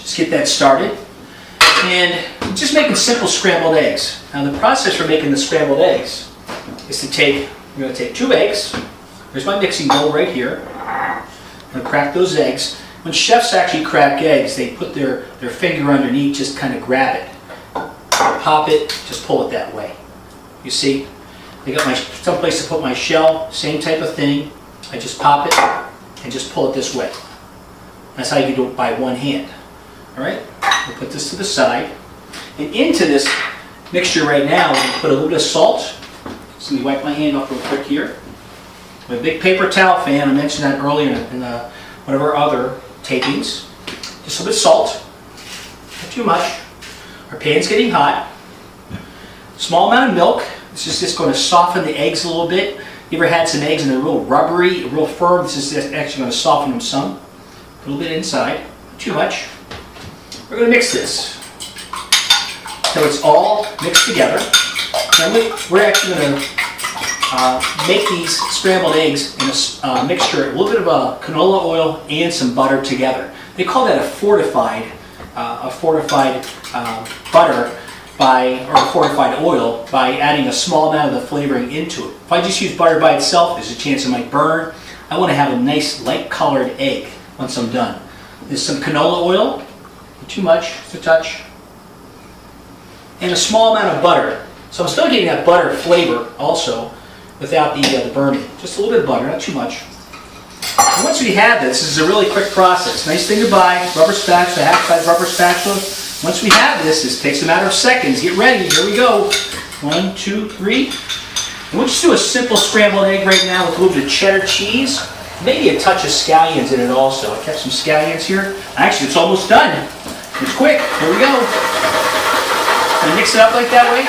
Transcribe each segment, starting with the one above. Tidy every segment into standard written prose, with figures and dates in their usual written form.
Just get that started. And just making simple scrambled eggs. Now the process for making the scrambled eggs is to take, we're going to take 2 eggs. There's my mixing bowl right here. I'm going to crack those eggs. When chefs actually crack eggs, they put their finger underneath, just kind of grab it. Pop it, just pull it that way. You see? I got some place to put my shell, same type of thing. I just pop it and just pull it this way. That's how you do it by one hand. Alright? We'll put this to the side. And into this mixture right now, we're going to put a little bit of salt. So let me wipe my hand off real quick here. I'm a big paper towel fan. I mentioned that earlier in one of our other tapings. Just a little bit of salt. Not too much. Our pan's getting hot. Small amount of milk. This is just going to soften the eggs a little bit. You ever had some eggs and they're real rubbery, real firm? This is actually going to soften them some. A little bit inside. Not too much. We're going to mix this so it's all mixed together. Now we're actually going to make these scrambled eggs in a mixture, a little bit of canola oil and some butter together. They call that a fortified butter or fortified oil by adding a small amount of the flavoring into it. If I just use butter by itself, there's a chance it might burn. I want to have a nice light colored egg once I'm done. There's some canola oil. Too much, just a touch, and a small amount of butter. So I'm still getting that butter flavor also without the burning. Just a little bit of butter, not too much. And once we have this is a really quick process. Nice thing to buy, rubber spatula, half-size rubber spatula. Once we have this, this takes a matter of seconds. Get ready, here we go. 1, 2, 3. And we'll just do a simple scrambled egg right now with a little bit of cheddar cheese. Maybe a touch of scallions in it also. I kept some scallions here. Actually, it's almost done. It's quick. Here we go. Gonna mix it up like that way.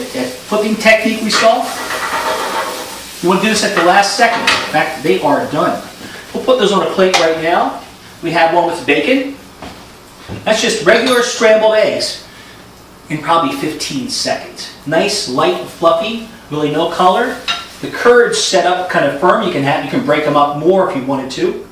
That flipping technique we saw. You want to do this at the last second. In fact, they are done. We'll put those on a plate right now. We have one with bacon. That's just regular scrambled eggs in probably 15 seconds. Nice, light, and fluffy. Really no color. The curds set up kind of firm. You can break them up more if you wanted to.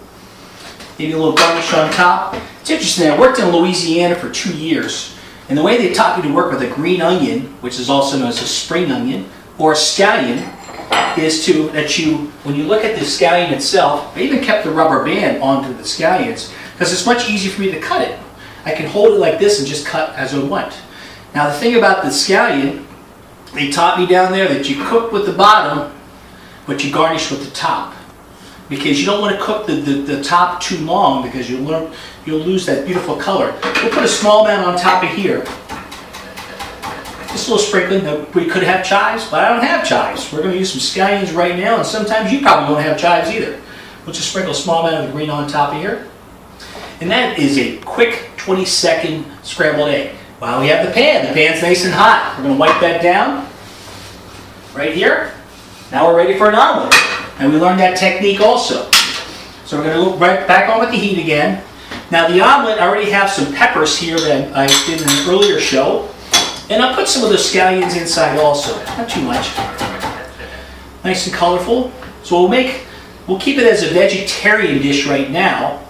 Maybe a little garnish on top. It's interesting, I worked in Louisiana for 2 years, and the way they taught me to work with a green onion, which is also known as a spring onion, or a scallion, is when you look at the scallion itself, I even kept the rubber band onto the scallions, because it's much easier for me to cut it. I can hold it like this and just cut as I want. Now the thing about the scallion, they taught me down there that you cook with the bottom, but you garnish with the top. Because you don't want to cook the top too long because you'll lose that beautiful color. We'll put a small amount on top of here. Just a little sprinkling. We could have chives, but I don't have chives. We're going to use some scallions right now, and sometimes you probably won't have chives either. We'll just sprinkle a small amount of the green on top of here. And that is a quick 20-second scrambled egg. While we have the pan's nice and hot. We're going to wipe that down right here. Now we're ready for an omelet. And we learned that technique also. So we're going to go right back on with the heat again. Now the omelet, I already have some peppers here that I did in an earlier show. And I'll put some of the scallions inside also. Not too much. Nice and colorful. So we'll keep it as a vegetarian dish right now.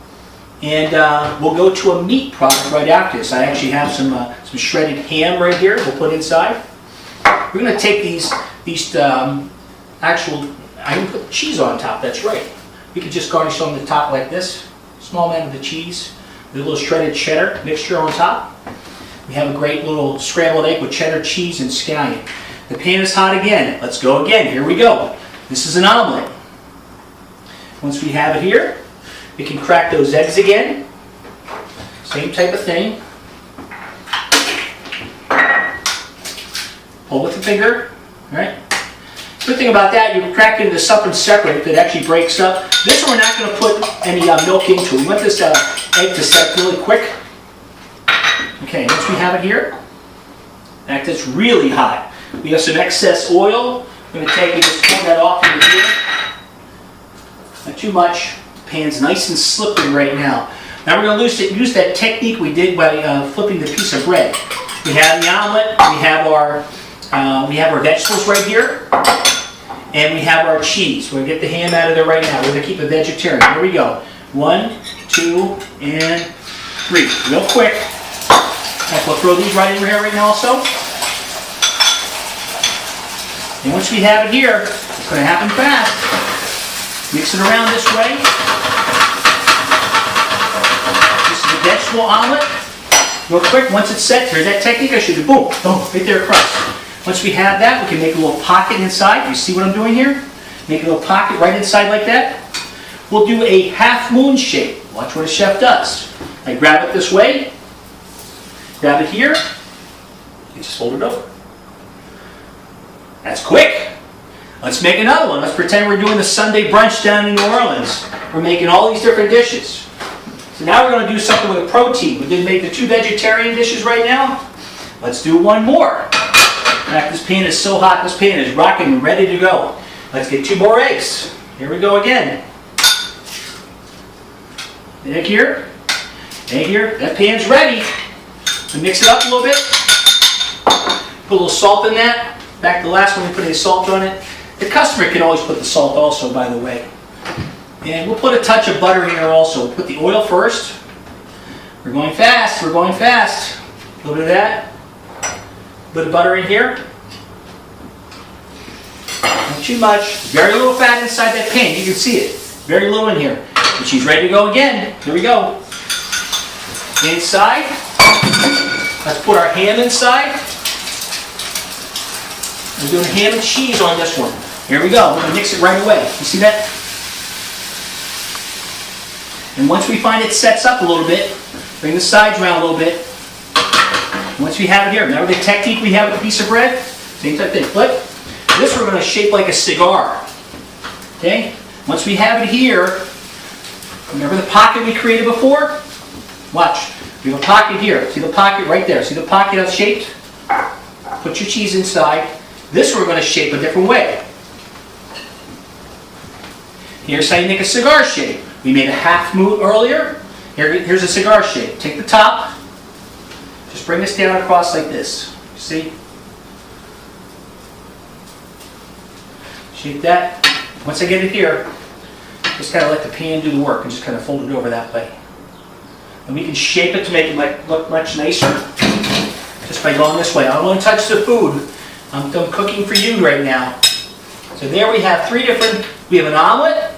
And we'll go to a meat product right after this. I actually have some shredded ham right here we'll put inside. We're going to take these I can put cheese on top, that's right. We could just garnish on the top like this. Small amount of the cheese with a little shredded cheddar mixture on top. We have a great little scrambled egg with cheddar cheese and scallion. The pan is hot again. Let's go again. Here we go. This is an omelet. Once we have it here, we can crack those eggs again. Same type of thing. Pull with the finger. All right. Good thing about that, you can crack it into something separate if it actually breaks up. This one we're not going to put any milk into. We want this egg to set really quick. Okay, once we have it here, in fact, it's really hot. We have some excess oil. We're going to take and just pull that off into here. Not too much. The pan's nice and slippery right now. Now we're going to use that technique we did by flipping the piece of bread. We have the omelet. We have our vegetables right here. And we have our cheese. We're going to get the ham out of there right now. We're going to keep it vegetarian. Here we go. 1, 2, and 3. Real quick. We'll throw these right in here right now also. And once we have it here, it's going to happen fast. Mix it around this way. This is a vegetable omelet. Real quick, once it's set, here's that technique I showed you. Boom, boom, right there across. Once we have that, we can make a little pocket inside. You see what I'm doing here? Make a little pocket right inside like that. We'll do a half moon shape. Watch what a chef does. I grab it this way, grab it here, and just fold it over. That's quick. Let's make another one. Let's pretend we're doing the Sunday brunch down in New Orleans. We're making all these different dishes. So now we're going to do something with a protein. We did make the 2 vegetarian dishes right now. Let's do one more. In fact, this pan is so hot, this pan is rocking and ready to go. Let's get 2 more eggs. Here we go again. Egg here. Egg here. That pan's ready. So mix it up a little bit. Put a little salt in that. Back to the last one, we put any salt on it. The customer can always put the salt also, by the way. And we'll put a touch of butter in here also. We'll put the oil first. We're going fast. We're going fast. A little bit of that. A bit of butter in here. Not too much. Very little fat inside that pan. You can see it. Very little in here. And she's ready to go again. Here we go. Inside. Let's put our ham inside. We're doing ham and cheese on this one. Here we go. We're going to mix it right away. You see that? And once we find it sets up a little bit, bring the sides around a little bit. Once we have it here, remember the technique we have with a piece of bread? Same type thing. Flip. This we're going to shape like a cigar. Okay? Once we have it here, remember the pocket we created before? Watch. We have a pocket here. See the pocket right there? See the pocket I've shaped? Put your cheese inside. This we're going to shape a different way. Here's how you make a cigar shape. We made a half moon earlier. Here's a cigar shape. Take the top. Just bring this down across like this. See? Shape that. Once I get it here, just kind of let the pan do the work and just kind of fold it over that way. And we can shape it to make it look much nicer just by going this way. I don't want to touch the food. I'm done cooking for you right now. So there we have 3 different, we have an omelet,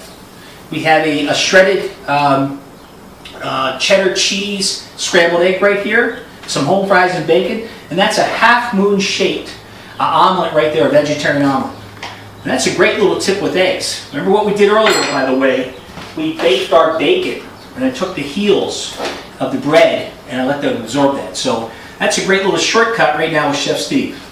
we have a shredded cheddar cheese scrambled egg right here, some home fries and bacon, and that's a half moon shaped omelet right there, a vegetarian omelet. And that's a great little tip with eggs. Remember what we did earlier, by the way? We baked our bacon, and I took the heels of the bread and I let them absorb that. So that's a great little shortcut right now with Chef Steve.